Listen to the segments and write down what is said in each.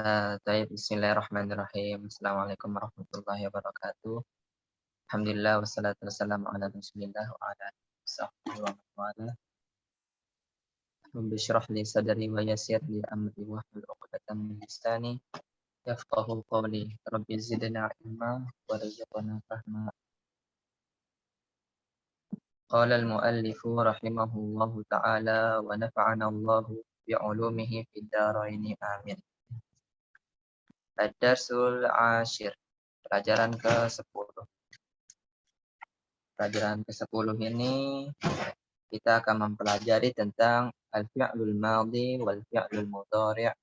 Bismillahirrahmanirrahim. Assalamualaikum warahmatullahi wabarakatuh. Alhamdulillah wassalatu wassalamu ala Rasulillah wa ala alihi wasahbihi wa man wala. Rabbi shrah li sadri wa yassir li amri wahlul 'uqdatam min lisani yafqahu qawli. Rabbi zidna ilma warzuqna fahma. Qala al-muallifu rahimahullahu ta'ala wa nafa'ana Allahu bi'ulumihi fid dharain amin. Ad-darsul ashir, pelajaran ke-10. Pelajaran ke-10 ini kita akan mempelajari tentang al-fi'lul madhi wal fi'lul mudhari'.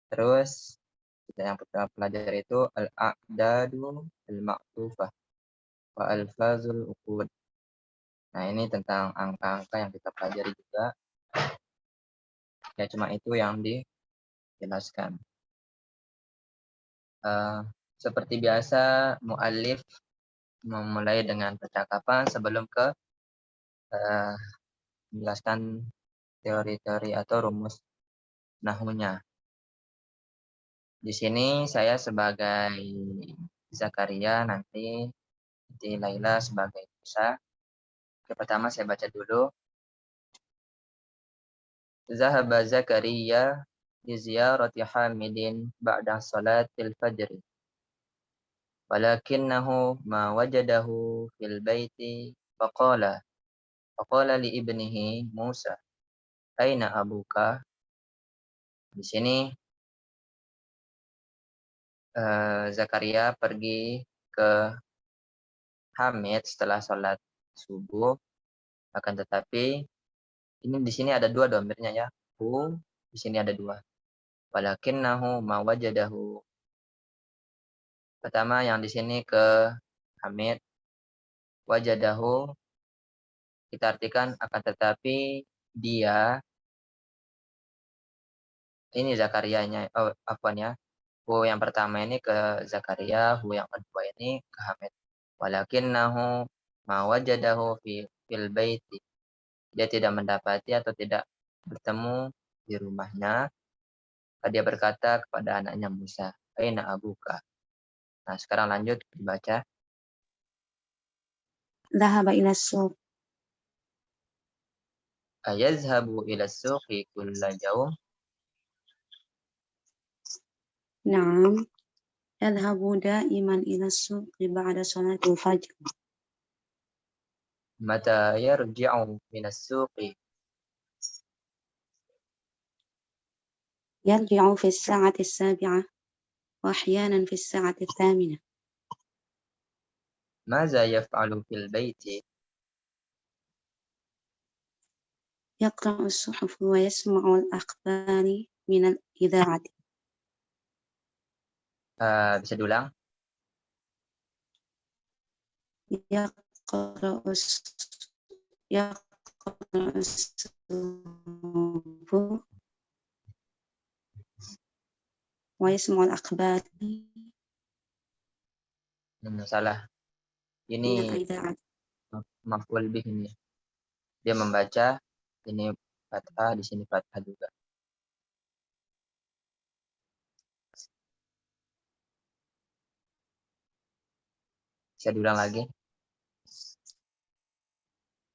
Terus kita yang pertama pelajari itu al-a'dadu al-ma'tufah wa al-fazul uqud. Nah, ini tentang angka-angka yang kita pelajari juga. Ya, cuma itu yang dijelaskan. Seperti biasa, muallif memulai dengan percakapan sebelum menjelaskan teori-teori atau rumus nahwunya. Di sini saya sebagai Zakaria, nanti Laila sebagai Musa. Pertama saya baca dulu. Zahaba Zakaria li ziyarati Hamidin ba'da salatil fajr. Walakinnahu ma wajadahu fil baiti faqala li ibnihi Musa, aina abuka? Di sini Zakaria pergi ke Hamid setelah sholat subuh, akan tetapi ini di sini ada dua domirnya ya. Di sini ada dua. Walakinnahu ma wajadahu. Pertama yang di sini ke Hamid, wajadahu kita artikan akan tetapi dia, ini Zakarianya, ya. Yang pertama ini ke Zakaria, yang kedua ini ke Hamid. Walakinnahu ma wajadahu fil baiti. Dia tidak mendapati atau tidak bertemu di rumahnya. Dia berkata kepada anaknya Musa, aina abuka? Nah, sekarang lanjut dibaca. Dhahaba ila suq. Ayazhabu ila suqi kulla yawm? Naam. Yadhhabu da'iman ila suqi ba'da salatil fajr. Mata yarji'u min as-suqi? Yarji'u fi as-sa'ati as-sabi'ah wa ahyanan fi as-sa'ati ath-thaminah. Maza yaf'alu fil baiti? Yaqra'u as-suhuf wa yasma'u al-akhbari min al-idha'ati. Bisa diulang? Yaqra'u as-suhuf wa yasma'u al-akhbari Salah. min Ini al-idha'ati. maf'ul bih ini. Dia membaca, ini fathah, di sini fathah juga. Bisa diulang lagi?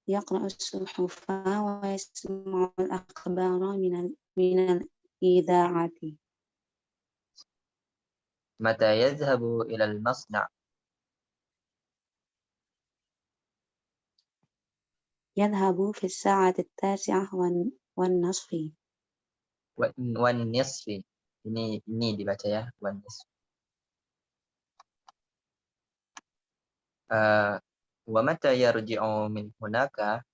Yaqra'u as-suhufa wa yasma'u al-akhbara min al-idha'ati. Mata yazhabu ila al-masna'? Yadhhabu fi as-sa'ati at-tasi'ah wan nisfi. Wan nisfi. Ini dibaca ya, wan nisfi. Wa mata yarji'u min hunaka?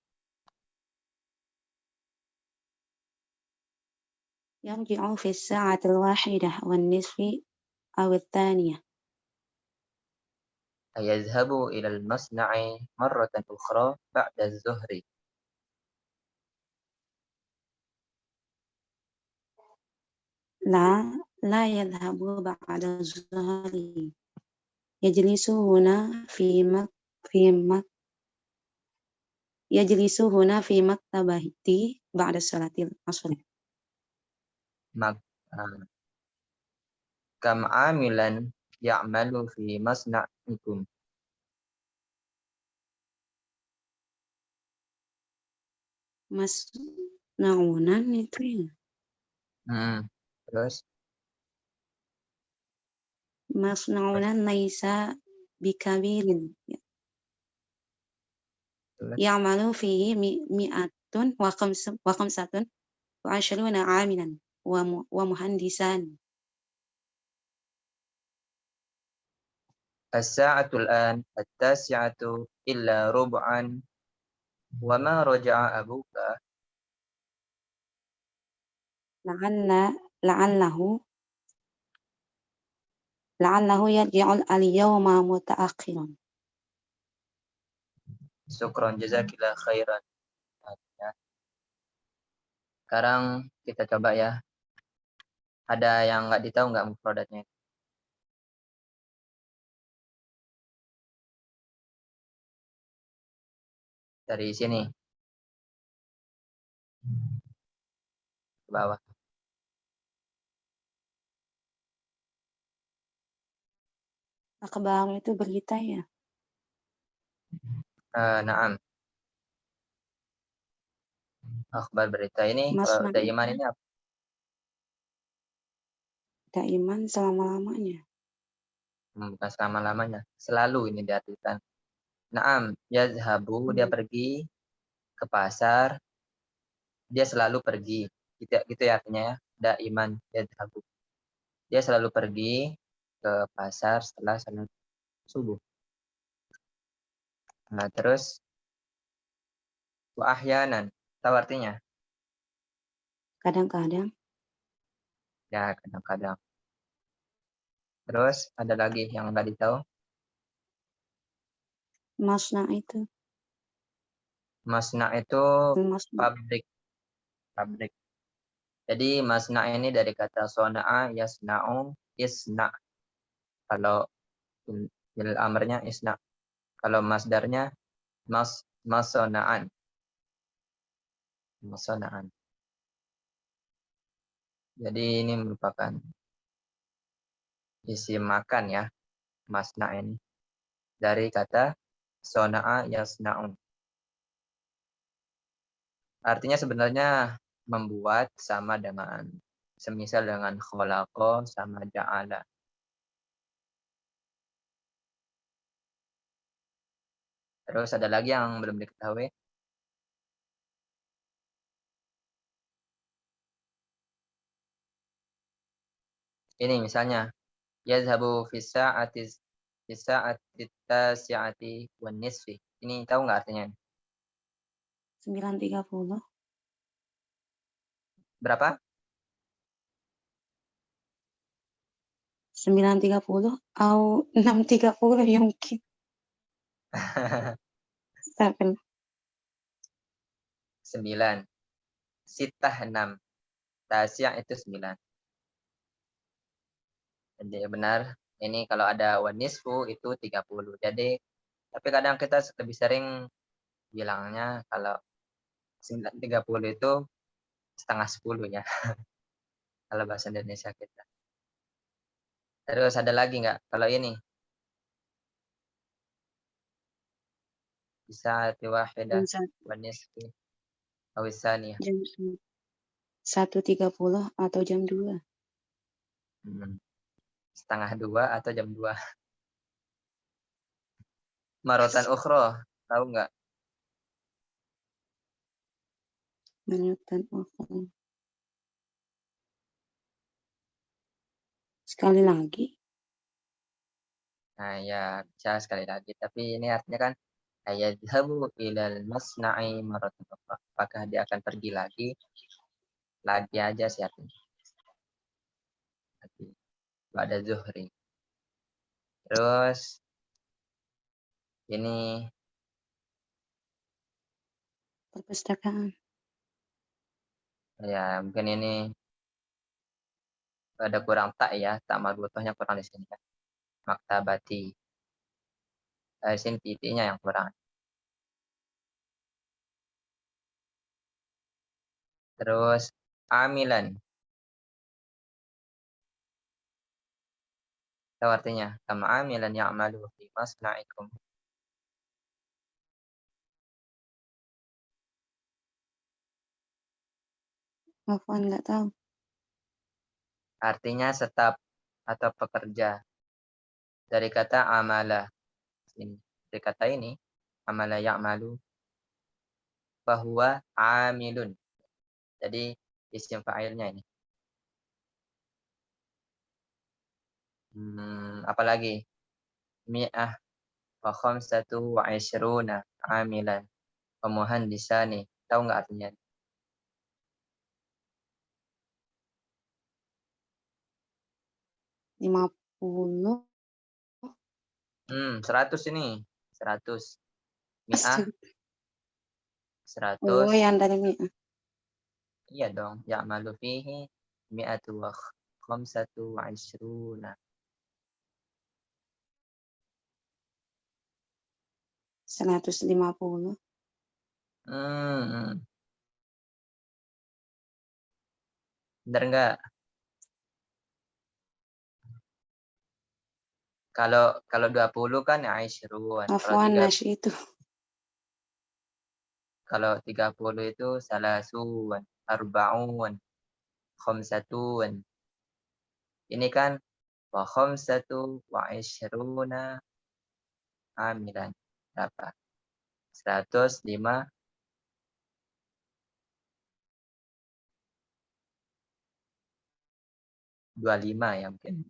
Yarji'u fi as-sa'ati al-wahidah wan nisfi aw ath-thaniyah. Ayazhabu ila al-masna'i marratan ukhra ba'da az-zuhri? لا يذهب بعد الظهر. يجلس هنا في مكتبتي بعد صلاة العصر. Kam amilan ya'malu fi masna'ikum. Masna'unan itu ya. Terus Masna'unan laisa bikabirin. terus Ya'malu fihi mi'atun wa khamsatun wa ashruna 'amilan wa muhandisan. as-sa'atul an at-tasi'atu illa rub'an wa ma raja'a abuka. La'allahu yarji'ul al-yawma muta'akhiran. Syukron jazakillah khairan. Ya. Sekarang kita coba ya. Ada yang nggak ditahu nggak mufradatnya? Dari sini ke bawah. Akhbar itu berita ya. Naam. Akhbar berita ini kalau Masna' daiman ini apa? daiman selama-lamanya. Bukan selama-lamanya. Selalu ini diartikan. Naam, yazhabu dia pergi ke pasar. Dia selalu pergi. Gitu ya artinya ya. Daiman yazhabu. Dia selalu pergi ke pasar setelah salat subuh. Nah, terus wa ahyanan. Tahu artinya? Kadang-kadang Ya, kadang-kadang. Terus ada lagi yang nggak ditahu. masna' itu. Masna itu Masna' pabrik. Pabrik. Jadi masna ini dari kata sona'a yasna'u isna. Kalau fil amrnya isna. Kalau masdarnya masonaan. Masonaan. Jadi ini merupakan isim makan ya. Masna ini. Dari kata sona'a yasna'u. Artinya sebenarnya membuat sama dengan semisal dengan kholaqa sama ja'ala. Terus ada lagi yang belum diketahui. Ini misalnya yazhabu fi sa'ati tasi'ati wan nisfi. Ini tahu nggak artinya? 9.30. Berapa? 9.30 atau 6.30 mungkin. Tapi 9. Sitah 6. Tasya' itu 9. Jadi benar. Ini kalau ada wan nisfu itu 30. Jadi tapi kadang kita lebih sering bilangnya kalau 9.30 itu setengah 10 ya. Kalau bahasa Indonesia kita. Terus ada lagi nggak? Kalau ini bisa wahidah jam wan nisfi awisaniyah. jam 1.30 atau jam 2. Setengah 2 atau jam 2. Marotan ukhro. Tahu nggak? Menyutan oknum. Sekali lagi. Nah ya bisa sekali lagi. Tapi ini artinya kan ayadhabu ilal masna'i marotan ukhro. Apakah dia akan pergi lagi? Lagi aja sih artinya. Lagi. Ada zuhri. Terus ini Perpustakaan. ya mungkin ini ada kurang tak ya, tak marbutohnya kurang di sini ya. Maktabati. Sini titiknya yang kurang. Terus amilan. Tahu artinya? Kam amilan ya'malu fi masna'ikum. Afwan, nggak tahu. Artinya staf atau pekerja. Dari kata amala. Ini. Dari kata ini, amala ya'malu, fahuwa amilun. Jadi isim fa'ilnya ini. Apalagi? Mi'ah wa khamsatu wa ishruna amilan wa muhandisani. Tahu nggak artinya? 50. 100 ini. 100. Mi'ah, Astaga. 100. Oh, yang dari Mia. Iya dong. Ya'malu fihi mi'atu wa khamsatu wa ishruna. 150. Hmm. Bener nggak? Kalau 20 kan Aisyruan. Afwan, itu. Kalau 30 itu salasuan, arba'un, khamsatun. Ini kan wa khamsatu wa ishruna amilan. Berapa? 105, 25 ya mungkin.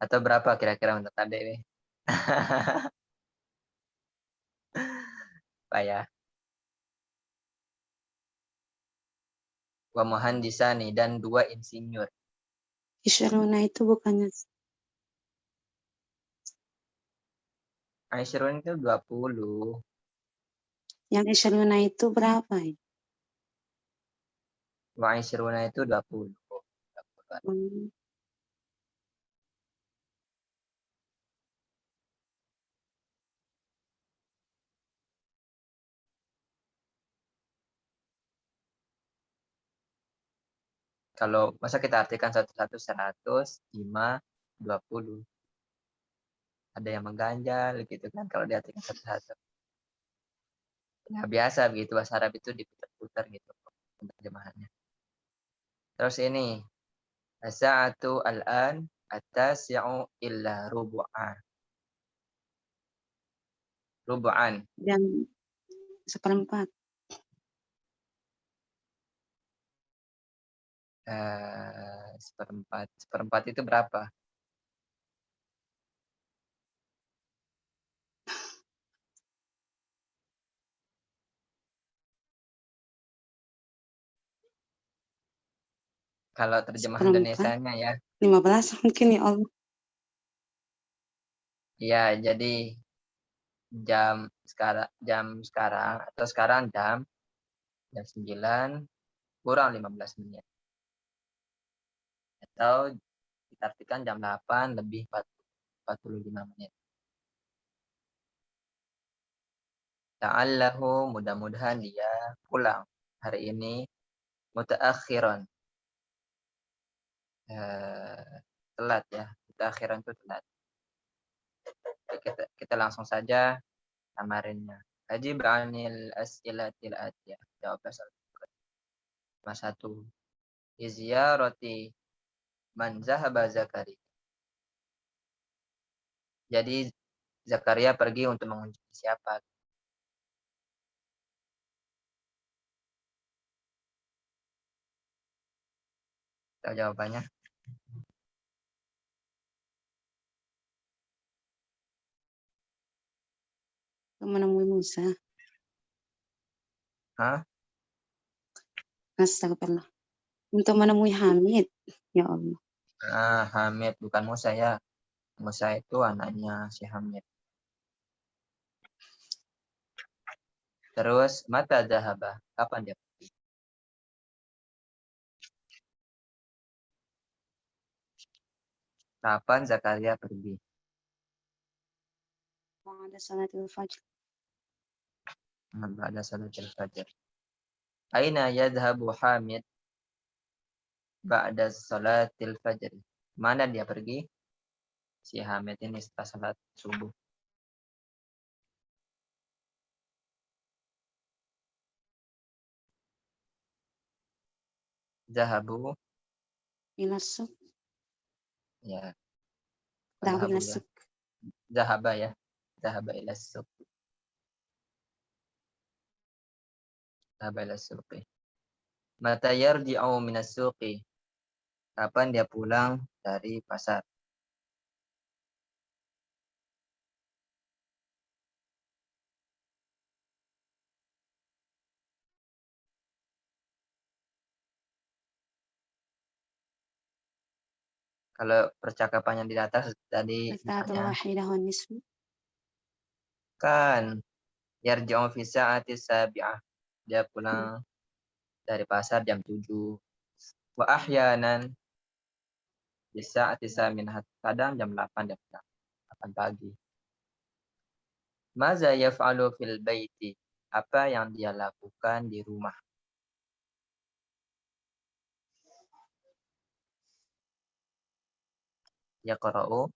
Atau berapa kira-kira untuk adik nih? Pak ya. Wa muhandisani dan 2 insinyur. Isyruna itu bukannya. Aisyurun itu 20. Yang Isyruna itu berapa ya? Wa Aisyuruna itu 20. Hmm. Kalau masa kita artikan satu-satu 100, 5, 20. Ada yang mengganjal gitu kan kalau diartikan satu-satu. Ya biasa begitu, bahasa Arab itu diputar-putar gitu terjemahannya. Terus ini, as-sa'atu al-an at-tasi'u illa rubu'an. Rubu'an. Jam 1/4. Seperempat. Seperempat itu berapa? Kalau terjemahan 1/4. Indonesianya ya. 15 mungkin ya Allah. Iya, jadi jam sekarang atau sekarang jam 9 kurang 15 menit. Atau kita artikan jam 8 lebih 45 menit. Ta'allahu, mudah-mudahan dia pulang hari ini mutaakhiran. Telat ya. Mutaakhiran itu telat. Kita langsung saja amarinnya. Ajib 'anil as'ilatil atiyah. Jawab soal 1. Iziyarati man zahaba Zakaria. Jadi Zakaria pergi untuk mengunjungi siapa? Tahu jawabannya? Menemui Musa. Hah? Astagfirullah. Untuk menemui Hamid. Ya Allah. Hamid bukan Musa ya. Musa itu anaknya si Hamid. Terus mata zahaba. Kapan dia pergi? Kapan Zakaria pergi? Ba'da salatul fajr. Ba'da salatul fajr. Aina yadhhabu Hamid ba'da salatil fajr? Mana dia pergi? Si Hamid ini setelah salat subuh. Zahabu, إلى السوق. ya. ذهب إلى Zahabu ya. السوق. Zahaba ya. Zahaba ila suq. Zahaba ila suqi. Mata yarji'u minas suqi? Kapan dia pulang dari pasar? Kalau percakapan yang di atas tadi الساعة misalnya الواحدة والنصف. kan yarji'u fi sa'ati sabi'ah. Dia pulang dari pasar jam 7. Wa ahyanan di sa'ati saminah. Kadang jam 8 dia pulang. 8 pagi. Maza yaf'alu fil baiti? Apa yang dia lakukan di rumah? Yaqra'u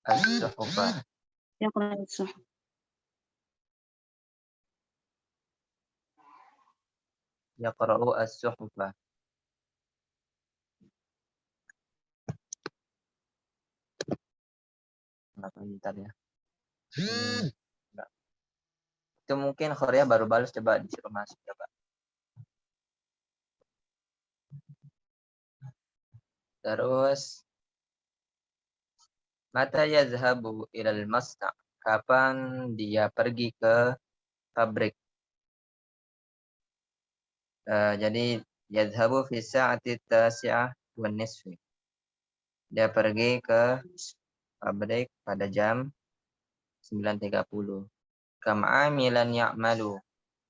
as-suhufa. يقرأ الصحف. Yaqra'u as-suhufa. Kenapa bentar ya? Enggak. Itu mungkin Korea baru balas, coba disuruh masuk coba. Terus mata yazhabu ilal masna'? Kapan dia pergi ke pabrik? Jadi yazhabu fi sa'ati tasi'ah wan nisfi. Dia pergi ke pabrik pada jam 9.30. Kam amilan ya'malu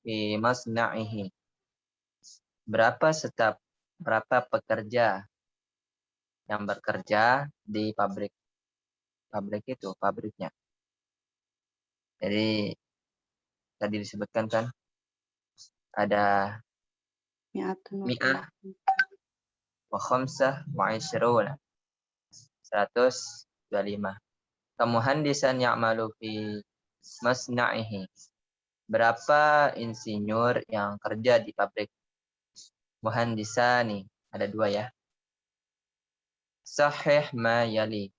fi masna'ihi? Berapa pekerja yang bekerja di pabriknya. Jadi tadi disebutkan kan ada mi'ah wa khamsah wa ishruna, 125. Kamuhandisan ya'malu fi masna'ihi? Berapa insinyur yang kerja di pabrik? Muhandisani, ada 2 ya. Sahih ma yali.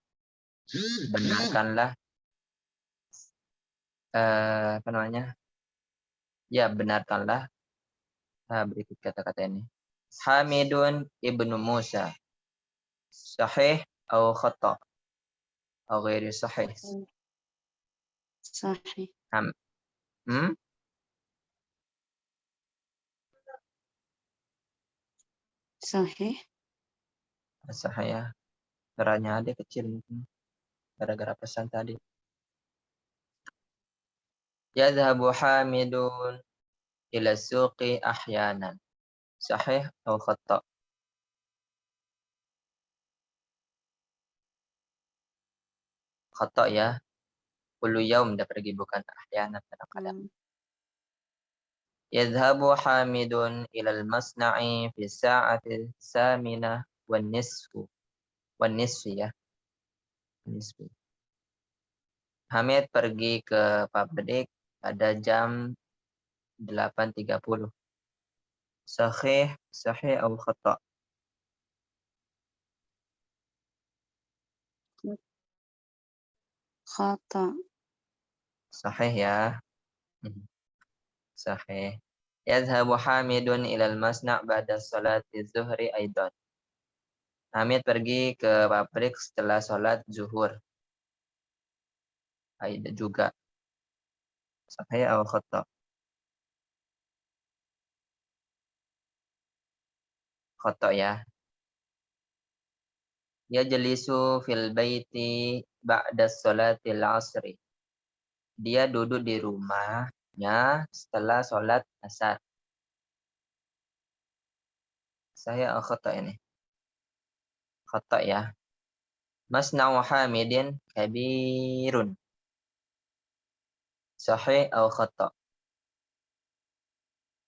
Benarkanlah apa namanya? Ya, benarkanlah berikut kata-kata ini. Hamidun ibnu Musa. Sahih atau khata? Atau ghairi sahih? صحيح. صحيح. Sahih ya. Suaranya ada kecil mungkin. Gara-gara pesan tadi. Yadhabu Hamidun ila suqi ahyanan. Sahih atau khata? Khata ya. Kullu yaum dia pergi, bukan ahyanan, kadang-kadang. Yadhabu Hamidun ilal masna'i fi sa'ati saminah wan nisfu. Wan nisfi ya. Nisfi. Hamid pergi ke pabrik pada jam 8.30. Sahih atau khata? خطأ. Sahih ya. Sahih. Yadhhabu Hamidun ilal masna' ba'da salati zuhri aidan. Hamid pergi ke pabrik setelah sholat zuhur. Aidan juga. Sahih atau khata? Khata ya. Yajlisu fil baiti ba'da sholatil asri. Dia duduk di rumahnya setelah sholat asar. Saya khata ini. Khata ya. Masna'u Hamidin kabirun. Sahih atau khata?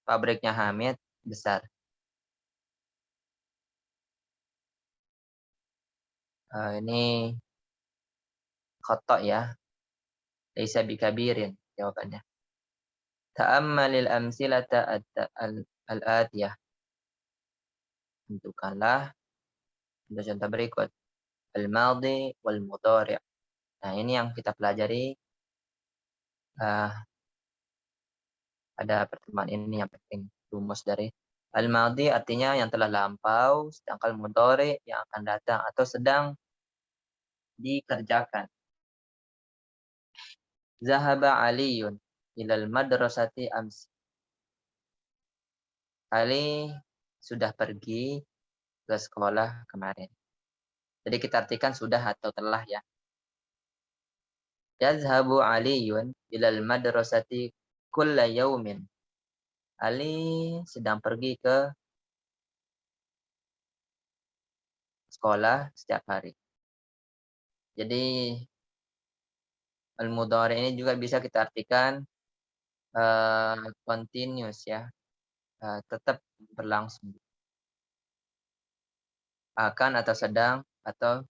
pabriknya Hamid besar. Ini khata ya. Laisa bikabirin jawabannya. Ta'ammalil amsilata al-atiyah. Tentukanlah contoh-contoh berikut. Al-madhi wal mudhari'. Nah, ini yang kita pelajari pada pertemuan ini yang penting. Rumus dari al-madhi artinya yang telah lampau, sedangkan mudhari' yang akan datang atau sedang dikerjakan. Zahaba Aliyun ilal madrasati amsi. Ali sudah pergi ke sekolah kemarin. Jadi kita artikan sudah atau telah ya. Yazhabu Aliyun ilal madrasati kulla yaumin. Ali sedang pergi ke sekolah setiap hari. Jadi al-mudhari ini juga bisa kita artikan continuous ya. Tetap berlangsung. Akan atau sedang atau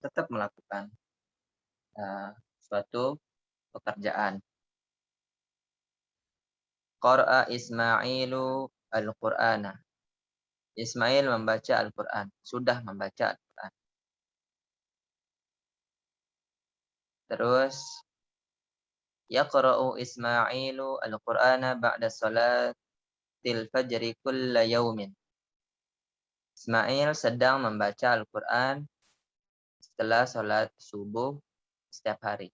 tetap melakukan suatu pekerjaan. Qara'a Ismailu al-Qur'ana. Ismail membaca Al-Quran. Sudah membaca Al-Quran. Terus, yaqra'u Ismailu Al-Qur'ana ba'da salatil fajri kulla yaumin. Ismail sedang membaca Al-Quran setelah salat subuh setiap hari.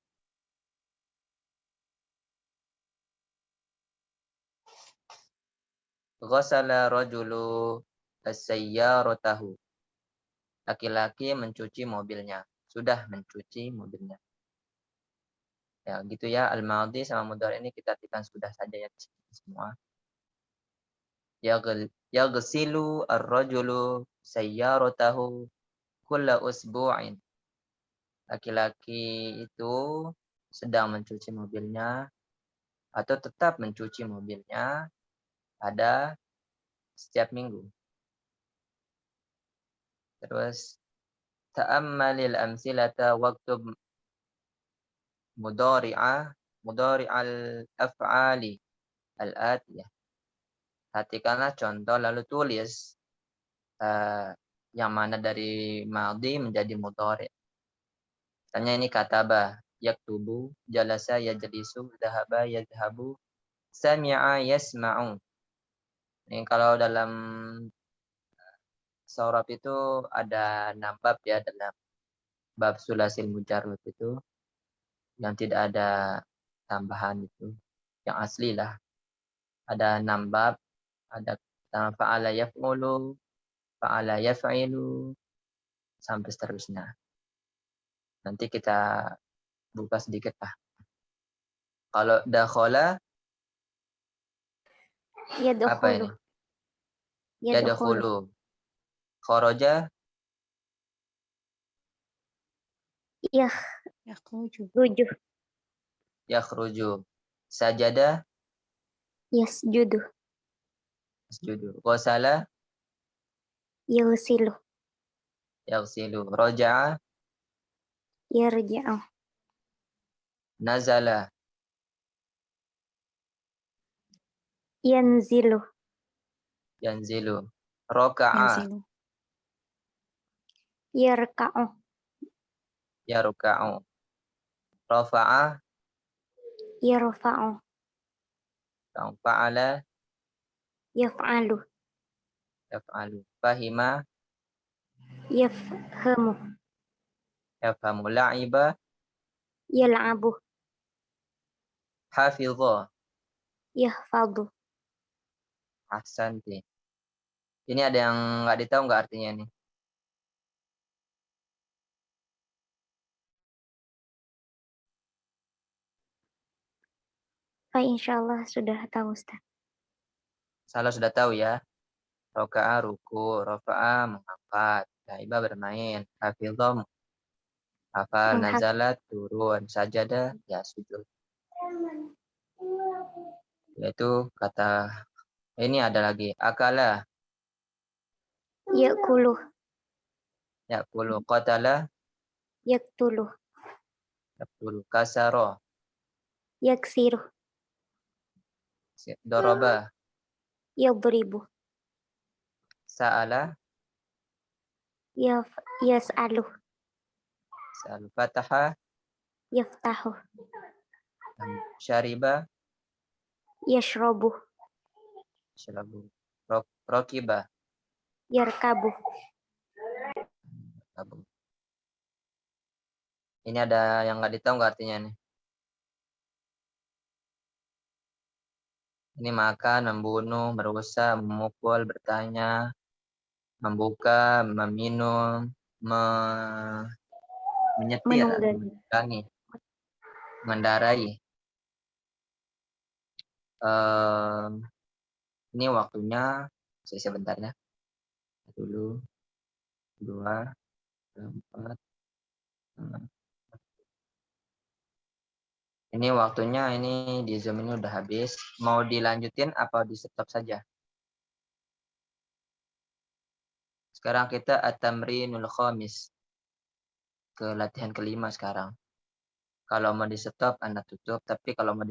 Ghasala rajulu as-sayyaratahu. Laki-laki mencuci mobilnya. Sudah mencuci mobilnya. Ya, gitu ya. Al-madhi sama mudhari ini kita artikan sudah saja ya semua. Yaghsilu ar-rajulu sayyaratahu kulla usbu'in. Laki-laki itu sedang mencuci mobilnya atau tetap mencuci mobilnya pada setiap minggu. Terus ta'ammalil amsilata waktub mudhari'al af'ali al-atiyah. Perhatikanlah contoh lalu tulis yang mana dari madhi menjadi mudhari'. Misalnya ini kataba, yaktubu, jalasa yajlisu, dhahaba yadhhabu, sami'a yasma'u. Ini kalau dalam sorab itu ada 6 bab ya, dalam bab sulasil mujarrad itu yang tidak ada tambahan itu, yang asli lah. Ada 6 bab, ada fa'ala yaf'ulu, fa'ala yaf'ilu, sampai seterusnya. Nanti kita buka sedikit lah. Kalau dakhala apa ini? Yadkhulu. Kharaja yakhruju. Sajada Yasjudu. yasjudu. Ghasala Yaghsilu. yaghsilu. Raja'a Yarja'u. nazala Yanzilu. yanzilu. Raka'a Yanzilu. Yarka'u. yarka'u. Rafa'a Yarfa'u. fa'ala Yaf'alu. yaf'alu. Fahima Yafhamu. yafhamu. La'iba Yal'abu. hafidha. Yahfadu. Ahsanti. Ini ada yang nggak ditahu nggak artinya ini? Pak insyaallah sudah tahu Ustaz. Salah sudah tahu ya. Raka'a ruku, rafa'a mengangkat, laiba bermain, hafidha hafal, nazalat turun, sajada ya sujud. Yaitu kata Ini ada lagi. Akala, Ya'kuluh. ya'kulu. Qatala, Yaqtuluh. yaqtulu. Kasara, Yaksiruh. daraba, Yadribuh. sa'ala, Yas'aluh. sa'al. Fataha, Yaftahuh. syariba, Yashrabuh. syarabu. Rakiba, Yarkabuh. rabu. Ini ada yang nggak ditahu nggak artinya nih? Ini makan, membunuh, merusak, memukul, bertanya, membuka, meminum, menyetir, Menunggangi. mendarai. Ini waktunya, sebentar ya. Dulu, 2, 4, 5. Ini waktunya, ini di Zoom ini udah habis. Mau dilanjutin apa di stop saja? Sekarang kita at-tamrinul khamis. Ke latihan kelima sekarang. Kalau mau di stop, Anda tutup. Tapi kalau mau